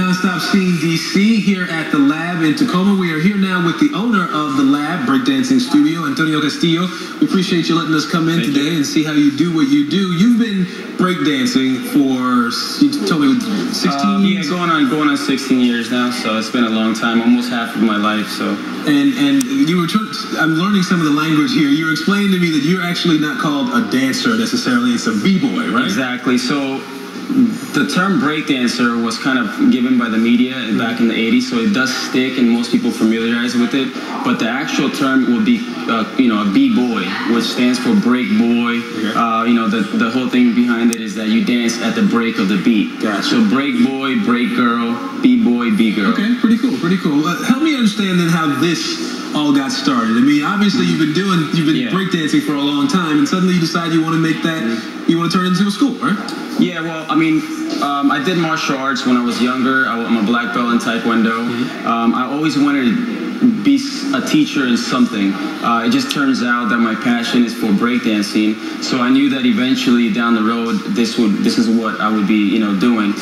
Nonstop Scene DC here at the Lab in Tacoma. We are here now with the owner of the Lab Breakdancing Studio, Antonio Castillo. We appreciate you letting us come in today and see how you do what you do. You've been breakdancing for, you told me, 16 years? Yeah, going on 16 years now, so it's been a long time, almost half of my life. So. And you were, I'm learning some of the language here. You were explaining to me that you're actually not called a dancer necessarily, it's a B-boy, right? Exactly. So the term breakdancer was kind of given by the media back in the 80s, so it does stick and most people familiarize with it. But the actual term would be, a B-boy, which stands for break boy. Okay. The whole thing behind it is that you dance at the break of the beat. Gotcha. So break boy, break girl, B-boy, B-girl. Okay, pretty cool, pretty cool. Help me understand then how this all got started. I mean, obviously you've been breakdancing for a long time, and suddenly you decide you want to make that, you want to turn it into a school, right? Yeah, well, I mean, I did martial arts when I was younger. I'm a black belt in Taekwondo. I always wanted to be a teacher in something. It just turns out that my passion is for breakdancing, so I knew that eventually down the road, this is what I would be, doing.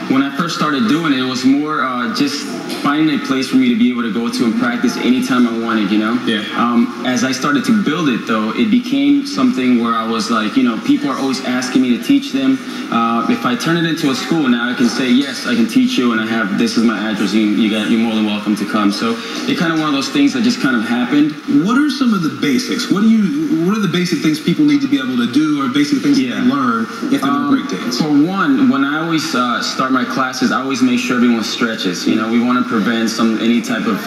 When I first started doing it, it was more just finding a place for me to be able to go to and practice anytime I wanted, Yeah. As I started to build it, though, it became something where I was like, people are always asking me to teach them. If I turn it into a school now, I can say, yes, I can teach you, and this is my address. You're more than welcome to come. So it's kind of one of those things that just kind of happened. What are some of the basics? What are the basic things people need to be able to do, or basic things that they learn if they're going to breakdance? For one, when I always start my classes, I always make sure everyone stretches. We want to prevent any type of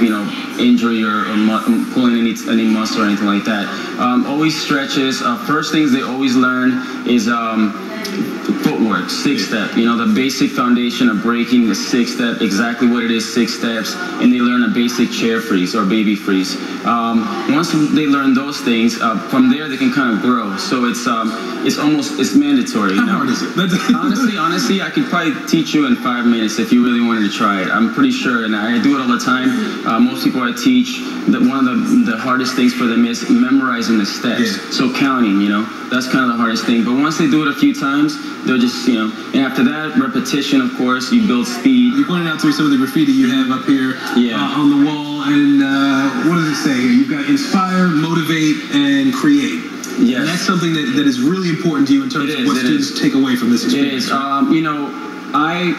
injury or pulling any muscle or anything like that. Always stretches. First things they always learn is footwork, six-step. The basic foundation of breaking, the six-step, exactly what it is, 6 steps, and they learn a basic chair freeze or baby freeze. Once they learn those things, from there they can kind of grow. So it's mandatory. How hard is it? honestly, I could probably teach you in 5 minutes if you really wanted to try it. I'm pretty sure, and I do it all the time. Most people I teach, that one of the hardest things for them is memorizing the steps. Yeah. So counting, that's kind of the hardest thing. But once they do it a few times, they'll just, and after that, repetition, of course, you build speed. You pointed out to me some of the graffiti you have up here on the wall, and what does it say here? You've got inspire, motivate, and create. Yes. And that's something that is really important to you in terms of what students take away from this experience. It is. I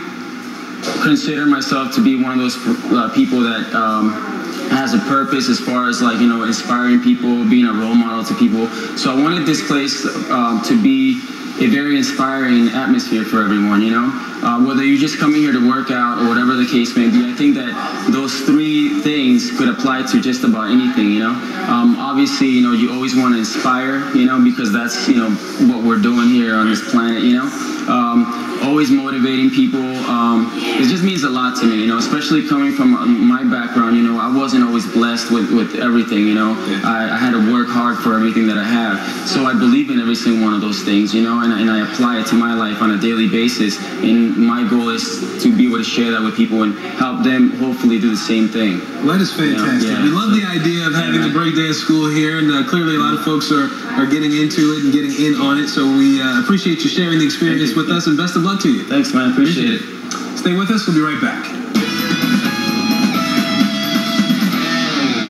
consider myself to be one of those people that has a purpose as far as inspiring people, being a role model to people. So I wanted this place to be a very inspiring atmosphere for everyone, whether you're just coming here to work out or whatever the case may be. I think that those 3 things could apply to just about anything, Obviously, you always want to inspire, because that's, what we're doing here on this planet, always motivating people. It just means a lot to me, especially coming from my background. I wasn't always blessed with everything. I had to work hard for everything that I have. So I believe in every single one of those things, and I apply it to my life on a daily basis. And my goal is to be able to share that with people and help them hopefully do the same thing. Well, that is fantastic. We love the idea of having a breakdance school here, and clearly a lot of folks are getting into it and getting in on it. So we appreciate you sharing the experience with us, and best of luck to you. Thanks, man. Appreciate it. Stay with us. We'll be right back.